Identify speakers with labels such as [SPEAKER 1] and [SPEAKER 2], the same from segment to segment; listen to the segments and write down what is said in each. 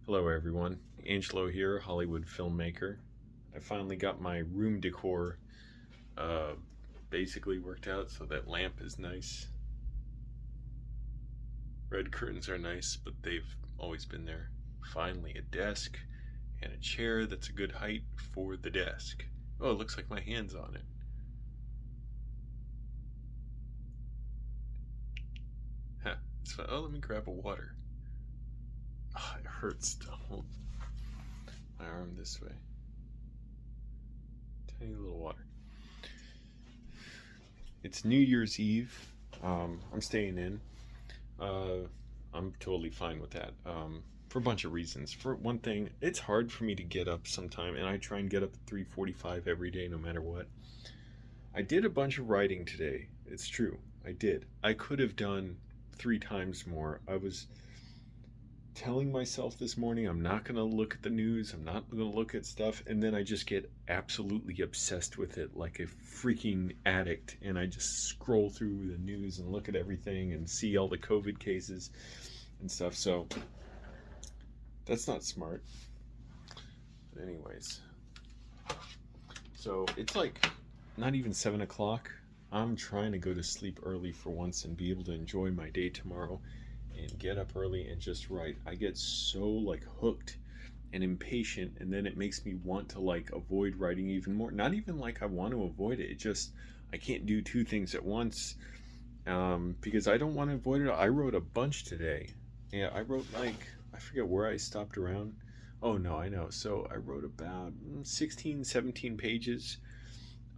[SPEAKER 1] Hello everyone, Angelo here, Hollywood filmmaker. I finally got my room decor uh, basically worked out, so that lamp is nice. Red curtains are nice, but they've always been there. Finally, a desk and a chair that's a good height for the desk. Oh, it looks like my hand's on it. Huh, it's fun. Oh, let me grab a water. Oh, it hurts to hold my arm this way. Tiny little water. It's New Year's Eve. I'm staying in. Uh, I'm totally fine with that. For a bunch of reasons. For one thing, it's hard for me to get up sometime, and I try and get up at 3:45 every day, no matter what. I did a bunch of writing today. It's true. I did. I could have done three times more. I was telling myself this morning I'm not going to look at the news, I'm not going to look at stuff, and then I just get absolutely obsessed with it like a freaking addict, and I just scroll through the news and look at everything and see all the COVID cases and stuff. So that's not smart. But anyways, so it's like not even 7 o'clock. I'm trying to go to sleep early for once and be able to enjoy my day tomorrow and get up early and just write. I get so like hooked and impatient, and then it makes me want to like avoid writing even more. Not even like I want to avoid it. It just I can't do two things at once, because I don't want to avoid it. I wrote a bunch today. Yeah, I wrote like I forget where I stopped around. Oh no, I know. So I wrote about 16, 17 pages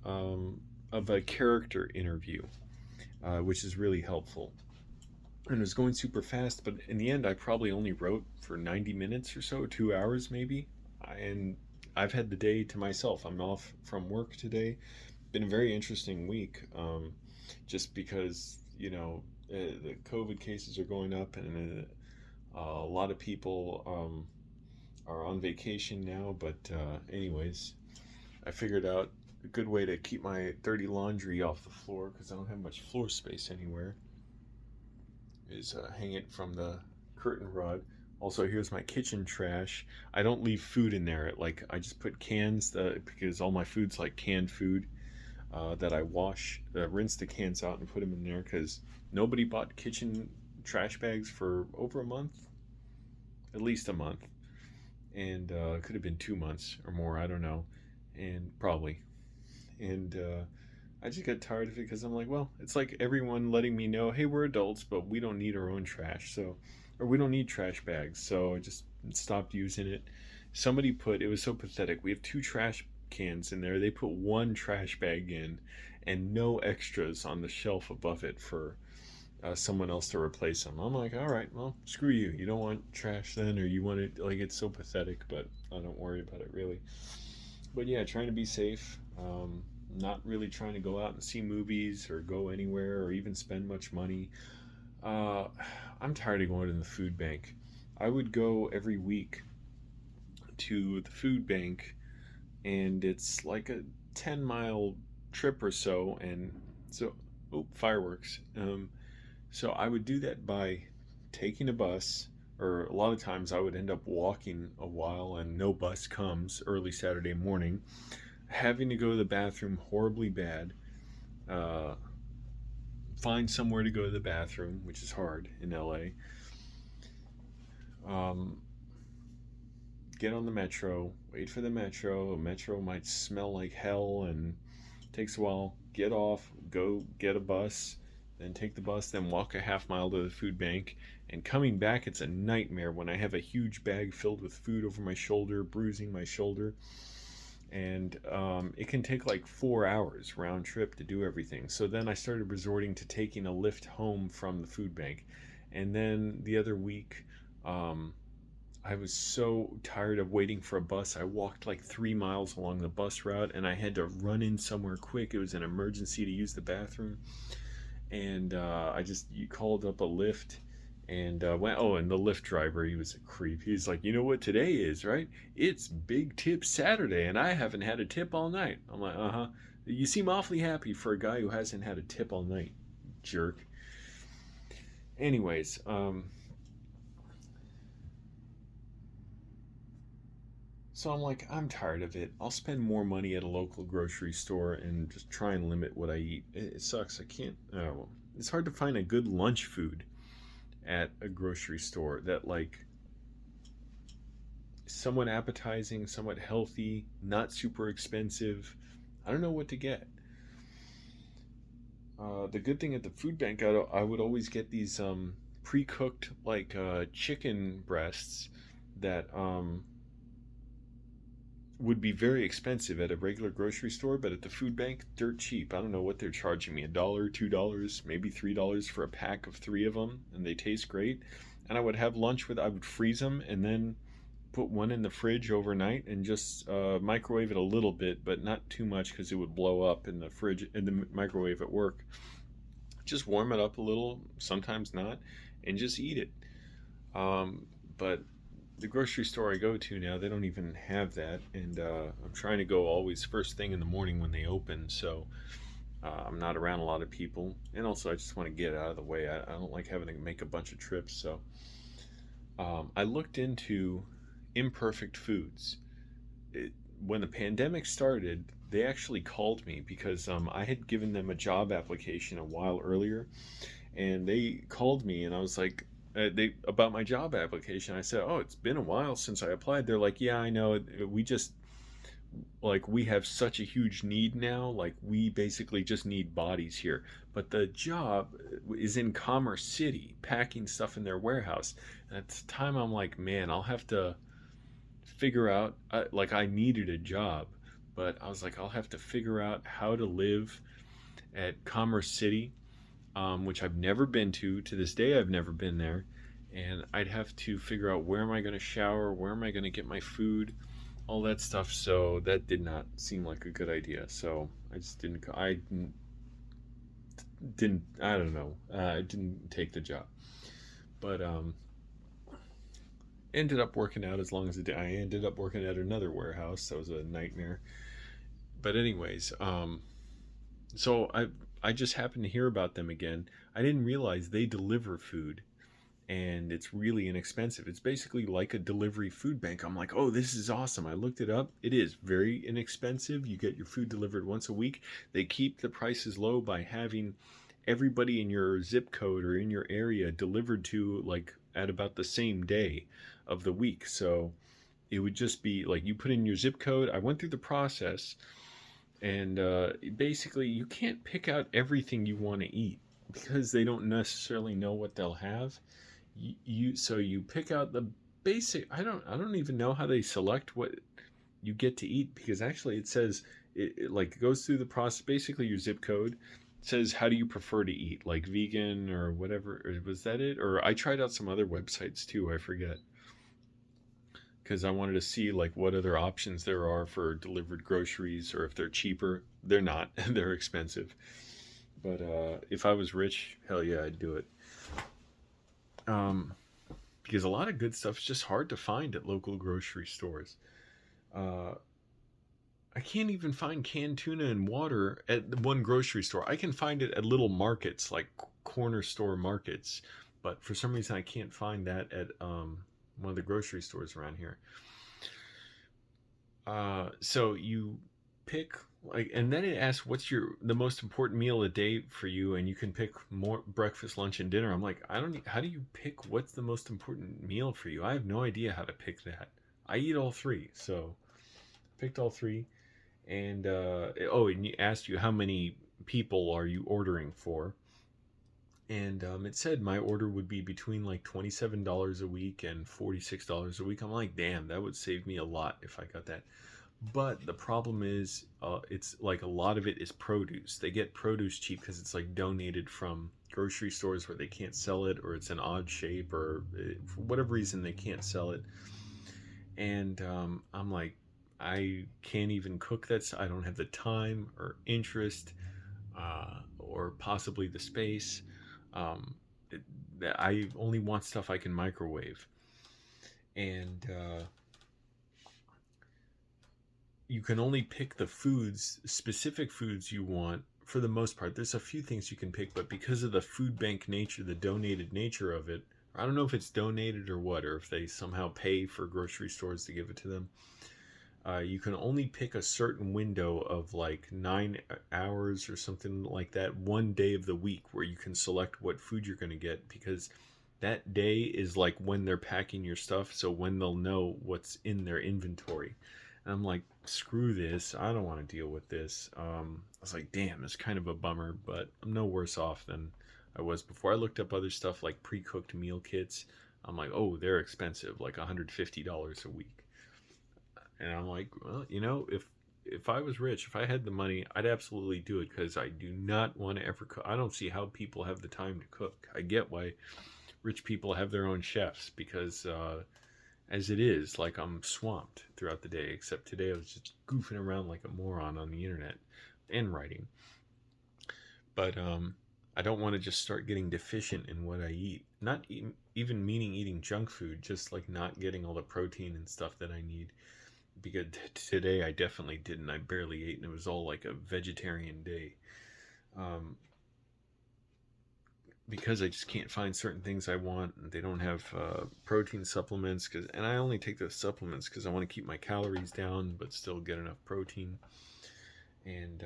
[SPEAKER 1] um, of a character interview, which is really helpful, and it was going super fast, but in the end I probably only wrote for 90 minutes or so, 2 hours maybe. And I've had the day to myself. I'm off from work today. Been a very interesting week, just because the COVID cases are going up, and a lot of people are on vacation now. But anyways, I figured out a good way to keep my dirty laundry off the floor, because I don't have much floor space anywhere, is hang it from the curtain rod. Also, here's my kitchen trash. I don't leave food in there. Like I just put cans, because all my food's like canned food, that I wash, rinse the cans out and put them in there, because nobody bought kitchen trash bags for over a month, at least a month, and it could have been 2 months or more. I don't know, and probably, and I just got tired of it, because I'm like, well, it's like everyone letting me know, hey, we're adults, but we don't need our own trash, so, or we don't need trash bags, so I just stopped using it. Somebody put, it was so pathetic. We have two trash cans in there. They put one trash bag in, and no extras on the shelf above it for someone else to replace them. I'm like, all right, well, screw you. You don't want trash then, or you want it? Like, it's so pathetic, but I don't worry about it really. But yeah, trying to be safe. Not really trying to go out and see movies or go anywhere or even spend much money. Uh, I'm tired of going to the food bank. I would go every week to the food bank, and it's like a 10-mile trip or so. And so, oh, fireworks. So I would do that by taking a bus, or a lot of times I would end up walking a while and no bus comes early Saturday morning, having to go to the bathroom horribly bad, uh, find somewhere to go to the bathroom, which is hard in LA, um, get on the metro, wait for the metro. A metro might smell like hell and takes a while, get off, go get a bus, then take the bus, then walk a half mile to the food bank. And coming back, it's a nightmare when I have a huge bag filled with food over my shoulder, bruising my shoulder. And it can take like 4 hours round trip to do everything. So then I started resorting to taking a lift home from the food bank. And then the other week, um, I was so tired of waiting for a bus. I walked like 3 miles along the bus route, and I had to run in somewhere quick. It was an emergency to use the bathroom. And I just called up a lift, and went. Oh, and the lift driver, he was a creep. He's like, you know what today is, right? It's Big Tip Saturday, and I haven't had a tip all night. I'm like, uh huh. You seem awfully happy for a guy who hasn't had a tip all night, jerk. Anyways, So I'm like, I'm tired of it. I'll spend more money at a local grocery store and just try and limit what I eat. It sucks. I can't. Oh, it's hard to find a good lunch food at a grocery store that like somewhat appetizing, somewhat healthy, not super expensive. I don't know what to get. The good thing at the food bank, I would always get these pre-cooked like chicken breasts that would be very expensive at a regular grocery store, but at the food bank, dirt cheap. I don't know what they're charging me, $1, $2, maybe $3 for a pack of three of them, and they taste great. And I would have lunch with, I would freeze them and then put one in the fridge overnight and just microwave it a little bit, but not too much because it would blow up in the fridge in the microwave at work. Just warm it up a little, sometimes not, and just eat it. But the grocery store I go to now, they don't even have that, and I'm trying to go always first thing in the morning when they open, so I'm not around a lot of people, and also I just want to get out of the way. I don't like having to make a bunch of trips, so I looked into imperfect foods. It, when the pandemic started, they actually called me because I had given them a job application a while earlier, and they called me, and I was like, they about my job application. I said, "Oh, it's been a while since I applied." They're like, "Yeah, I know. We just like we have such a huge need now. Like we basically just need bodies here. But the job is in Commerce City, packing stuff in their warehouse." And at the time, I'm like, "Man, I'll have to figure out." Like I needed a job, but I was like, "I'll have to figure out how to live at Commerce City." Which I've never been to. To this day, I've never been there. And I'd have to figure out where am I going to shower, where am I going to get my food, all that stuff. So that did not seem like a good idea. So I just didn't. I didn't. I don't know. I didn't take the job, but ended up working out as long as it did. I ended up working at another warehouse. That was a nightmare. But anyways, so I just happened to hear about them again. I didn't realize they deliver food and it's really inexpensive. It's basically like a delivery food bank. I'm like, "Oh, this is awesome." I looked it up. It is very inexpensive. You get your food delivered once a week. They keep the prices low by having everybody in your zip code or in your area delivered to like at about the same day of the week. So it would just be like you put in your zip code. I went through the process, and basically you can't pick out everything you want to eat because they don't necessarily know what they'll have. You pick out the basic. I don't even know how they select what you get to eat, because actually it says it like goes through the process. Basically your zip code says how do you prefer to eat, like vegan or whatever. Or was that it? Or I tried out some other websites too, I forget, because I wanted to see like what other options there are for delivered groceries, or if they're cheaper. They're not. They're expensive. But if I was rich, hell yeah, I'd do it. Um, because a lot of good stuff is just hard to find at local grocery stores. Uh, I can't even find canned tuna and water at the one grocery store. I can find it at little markets, like corner store markets, but for some reason I can't find that at one of the grocery stores around here. So you pick like, and then it asks what's your the most important meal of the day for you, and you can pick more breakfast, lunch, and dinner. I'm like, I don't. How do you pick what's the most important meal for you? I have no idea how to pick that. I eat all three, so picked all three. And oh, and you asked you how many people are you ordering for, and it said my order would be between like $27 a week and $46 a week. I'm like, damn, that would save me a lot if I got that. But the problem is, it's like a lot of it is produce. They get produce cheap because it's like donated from grocery stores where they can't sell it, or it's an odd shape, or for whatever reason they can't sell it. And I'm like, I can't even cook that. I don't have the time or interest, or possibly the space. Um, it, I only want stuff I can microwave. And you can only pick the foods, specific foods you want for the most part. There's a few things you can pick, but because of the food bank nature, the donated nature of it, I don't know if it's donated or what, or if they somehow pay for grocery stores to give it to them. You can only pick a certain window of like 9 hours or something like that, one day of the week where you can select what food you're going to get, because that day is like when they're packing your stuff, so when they'll know what's in their inventory. And I'm like, screw this, I don't want to deal with this. I was like, damn, it's kind of a bummer, but I'm no worse off than I was before. I looked up other stuff like pre-cooked meal kits. I'm like, oh, they're expensive, like $150 a week. And I'm like, well, if I was rich, if I had the money, I'd absolutely do it, because I do not want to ever cook. I don't see how people have the time to cook. I get why rich people have their own chefs, because as it is, like, I'm swamped throughout the day. Except today I was just goofing around like a moron on the internet and writing. But I don't want to just start getting deficient in what I eat. Not even meaning eating junk food, just like not getting all the protein and stuff that I need, because today I definitely didn't. I barely ate, and it was all like a vegetarian day. Um, because I just can't find certain things I want, and they don't have protein supplements. And I only take those supplements because I want to keep my calories down, but still get enough protein. And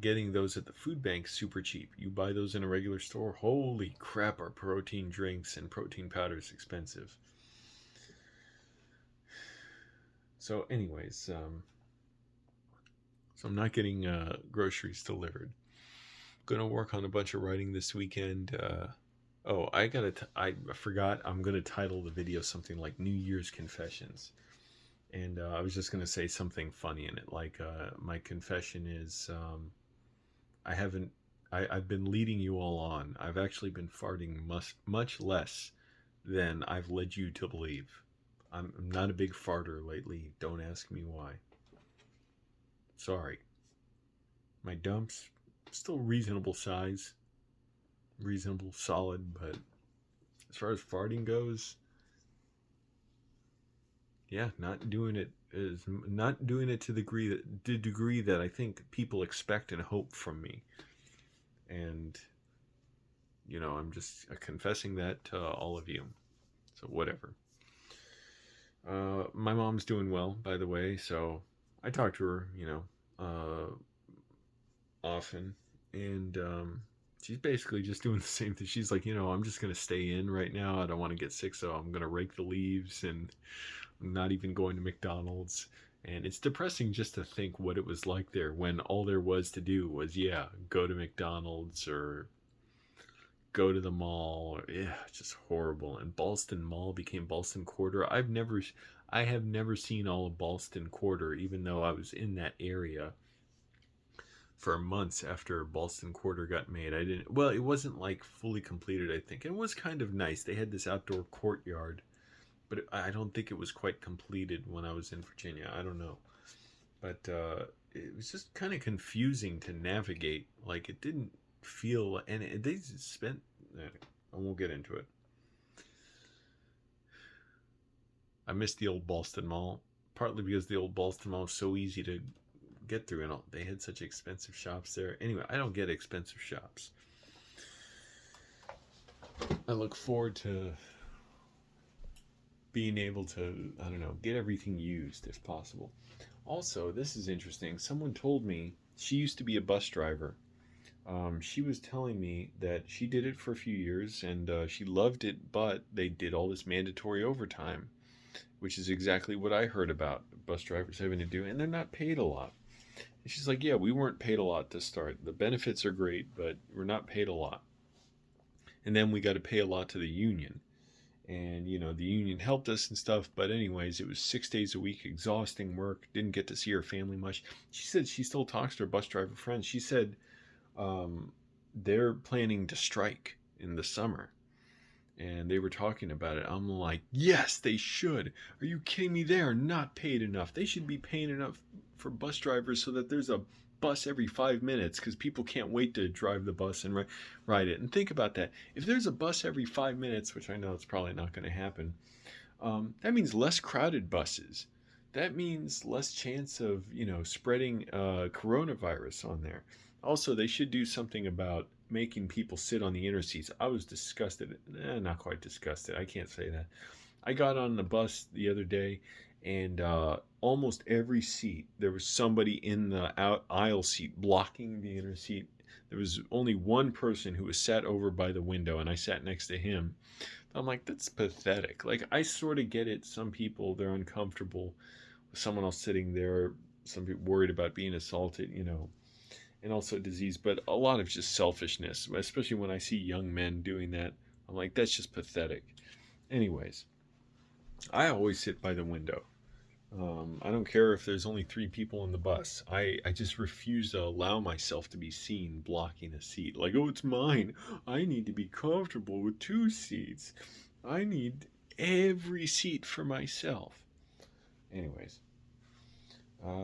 [SPEAKER 1] getting those at the food bank super cheap. You buy those in a regular store, holy crap, are protein drinks and protein powders expensive. So, anyways, so I'm not getting groceries delivered. Gonna work on a bunch of writing this weekend. I forgot. I'm gonna title the video something like New Year's Confessions, and I was just gonna say something funny in it, like my confession is I haven't. I've been leading you all on. I've actually been farting much less than I've led you to believe. I'm not a big farter lately. Don't ask me why. Sorry. My dumps still reasonable size, reasonable solid, but as far as farting goes, yeah, not doing it to the degree that I think people expect and hope from me. And I'm just confessing that to all of you. So whatever. My mom's doing well, by the way. So I talk to her, often, and she's basically just doing the same thing. She's like, I'm just gonna stay in right now. I don't want to get sick, so I'm gonna rake the leaves, and I'm not even going to McDonald's. And it's depressing just to think what it was like there, when all there was to do was, yeah, go to McDonald's or go to the mall. Yeah, just horrible. And Ballston Mall became Ballston Quarter. I have never seen all of Ballston Quarter, even though I was in that area for months after Ballston Quarter got made. I didn't. Well, it wasn't like fully completed. I think it was kind of nice. They had this outdoor courtyard, but I don't think it was quite completed when I was in Virginia. I don't know, but it was just kind of confusing to navigate. Like, it didn't feel, and they spent. I won't get into it. I missed the old Ballston Mall, partly because the old Ballston Mall was so easy to get through, and all, they had such expensive shops there. Anyway, I don't get expensive shops. I look forward to being able to, I don't know, get everything used if possible. Also, this is interesting. Someone told me she used to be a bus driver. She was telling me that she did it for a few years, and she loved it, but they did all this mandatory overtime, which is exactly what I heard about bus drivers having to do, and they're not paid a lot. And she's like, yeah, we weren't paid a lot to start. The benefits are great, but we're not paid a lot. And then we got to pay a lot to the union. And, the union helped us and stuff. But anyways, it was 6 days a week, exhausting work. Didn't get to see her family much. She said she still talks to her bus driver friends. She said they're planning to strike in the summer. And they were talking about it. I'm like, yes, they should. Are you kidding me? They are not paid enough. They should be paying enough for bus drivers so that there's a bus every 5 minutes, because people can't wait to drive the bus and ride it. And think about that. If there's a bus every 5 minutes, which I know it's probably not going to happen, that means less crowded buses. That means less chance of, spreading coronavirus on there. Also, they should do something about making people sit on the inner seats. I was disgusted. Not quite disgusted. I can't say that. I got on the bus the other day, and almost every seat there was somebody in the aisle seat blocking the inner seat. There was only one person who was sat over by the window, and I sat next to him. I'm like, that's pathetic. Like, I sort of get it. Some people, they're uncomfortable with someone else sitting there. Some people worried about being assaulted, and also disease, but a lot of just selfishness, especially when I see young men doing that. I'm like, that's just pathetic. Anyways, I always sit by the window. I don't care if there's only 3 people in the bus. I just refuse to allow myself to be seen blocking a seat. Like, oh, it's mine. I need to be comfortable with 2 seats. I need every seat for myself. Anyways,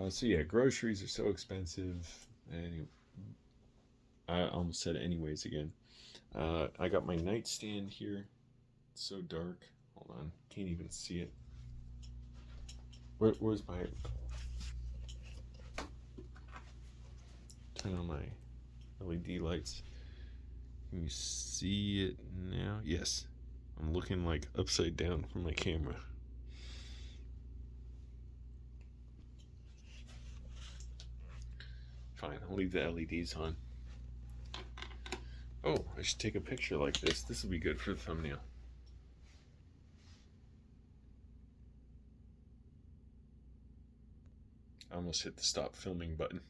[SPEAKER 1] so yeah, groceries are so expensive. I almost said anyways again. I got my nightstand here. It's so dark. Hold on, can't even see it. Where's my... Turn on my LED lights. Can you see it now? Yes. I'm looking like upside down from my camera. Fine, I'll leave the LEDs on. Oh, I should take a picture like this. This will be good for the thumbnail. I almost hit the stop filming button.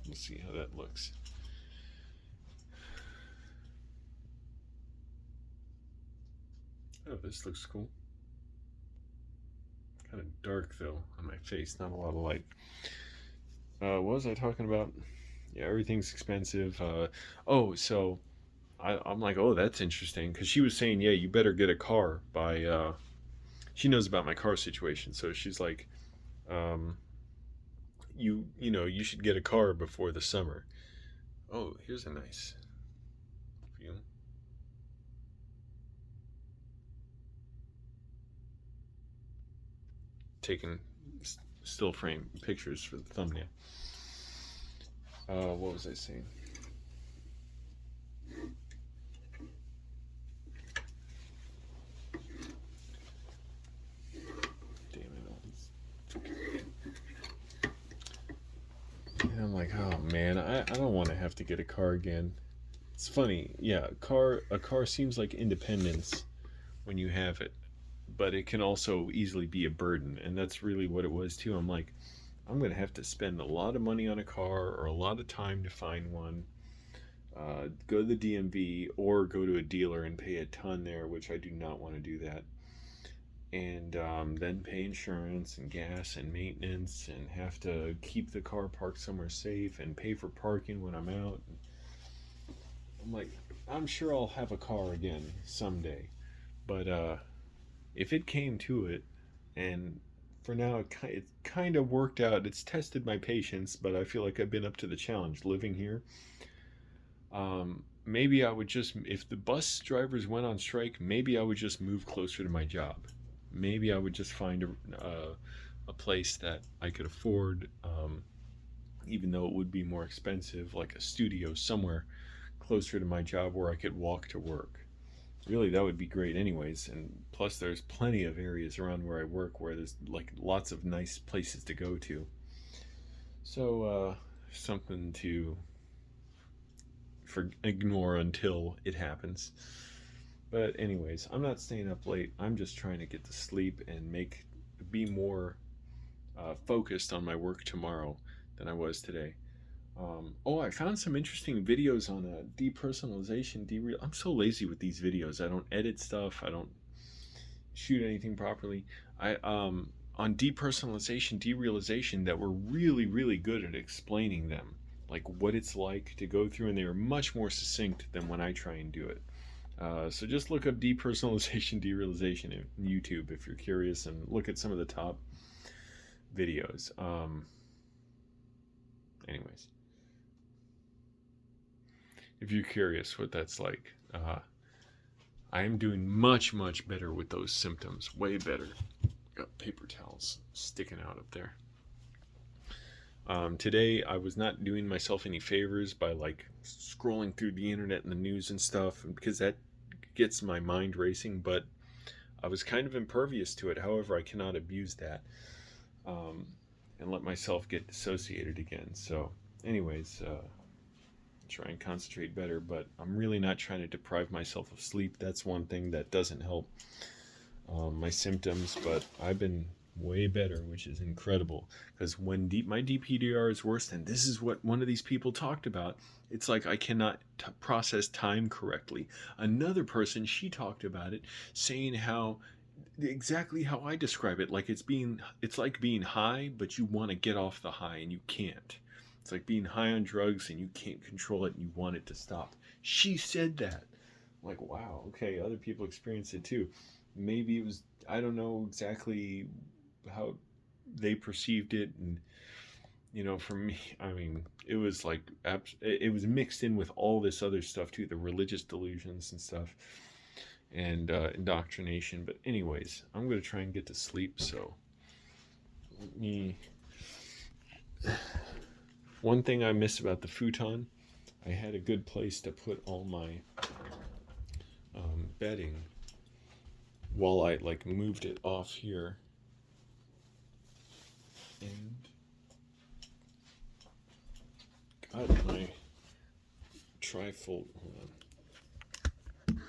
[SPEAKER 1] We'll see how that looks. Oh, this looks cool. Kind of dark though on my face, not a lot of light. What was I talking about? Yeah, everything's expensive. So I'm like, oh, that's interesting, because she was saying, yeah, you better get a car by. She knows about my car situation, so she's like, um, you should get a car before the summer. Oh, here's a nice view. Taking still frame pictures for the thumbnail. What was I saying? Damn it! And I'm like, oh man, I don't want to have to get a car again. It's funny, yeah. A car seems like independence when you have it, but it can also easily be a burden, and that's really what it was too. I'm like, I'm gonna have to spend a lot of money on a car or a lot of time to find one. Go to the DMV or go to a dealer and pay a ton there, which I do not want to do that. And then pay insurance and gas and maintenance and have to keep the car parked somewhere safe and pay for parking when I'm out. I'm like, I'm sure I'll have a car again someday, but if it came to it, and for now it kind of worked out. It's tested my patience, but I feel like I've been up to the challenge living here. Maybe I would just, if the bus drivers went on strike, maybe I would just move closer to my job. Maybe I would just find a place that I could afford, even though it would be more expensive, like a studio somewhere closer to my job where I could walk to work. Really, that would be great anyways. And plus there's plenty of areas around where I work where there's like lots of nice places to go to. So something to ignore until it happens. But anyways, I'm not staying up late. I'm just trying to get to sleep and be more focused on my work tomorrow than I was today. I found some interesting videos on depersonalization. I'm so lazy with these videos. I don't edit stuff. I don't shoot anything properly. I On depersonalization, derealization, that were really, really good at explaining them, like what it's like to go through, and they were much more succinct than when I try and do it. So just look up depersonalization, derealization in YouTube if you're curious, and look at some of the top videos. Anyways, if you're curious what that's like, I am doing much, much better with those symptoms. Way better. Got paper towels sticking out up there. Today I was not doing myself any favors by like scrolling through the internet and the news and stuff, because that gets my mind racing. But I was kind of impervious to it. However, I cannot abuse that, um, and let myself get dissociated again. So, anyways, try and concentrate better. But I'm really not trying to deprive myself of sleep. That's one thing that doesn't help my symptoms. But I've been way better, which is incredible. Because when my DPDR is worse, and this is what one of these people talked about, it's like I cannot process time correctly. Another person, she talked about it, saying how exactly how I describe it, like it's like being high, but you want to get off the high and you can't. It's like being high on drugs and you can't control it and you want it to stop. She said that. I'm like, wow, okay, other people experience it too. Maybe it was, I don't know exactly how they perceived it. And for me, I mean, it was like it was mixed in with all this other stuff too, the religious delusions and stuff, and indoctrination. But anyways, I'm going to try and get to sleep. So me, one thing I missed about the futon, I had a good place to put all my bedding while I like moved it off here. And got my trifold. Hold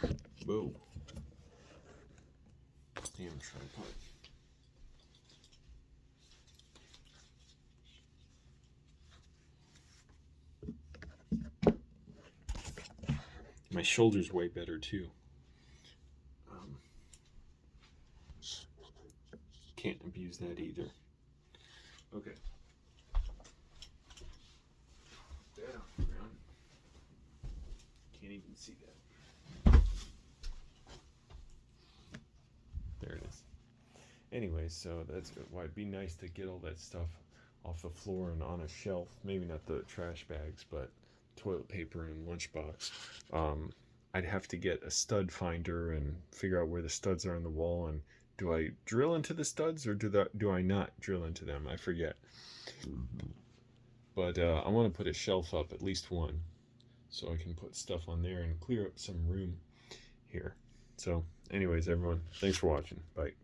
[SPEAKER 1] on. Whoa. Damn tripod. My shoulder's way better too. Can't abuse that either. Okay. That on the ground. Can't even see that. There it is. Anyway, so that's good. Why it'd be nice to get all that stuff off the floor and on a shelf. Maybe not the trash bags, but toilet paper and lunchbox. I'd have to get a stud finder and figure out where the studs are on the wall. And do I drill into the studs or do I not drill into them? I forget. But I want to put a shelf up, at least one, so I can put stuff on there and clear up some room here. So, anyways, everyone, thanks for watching. Bye.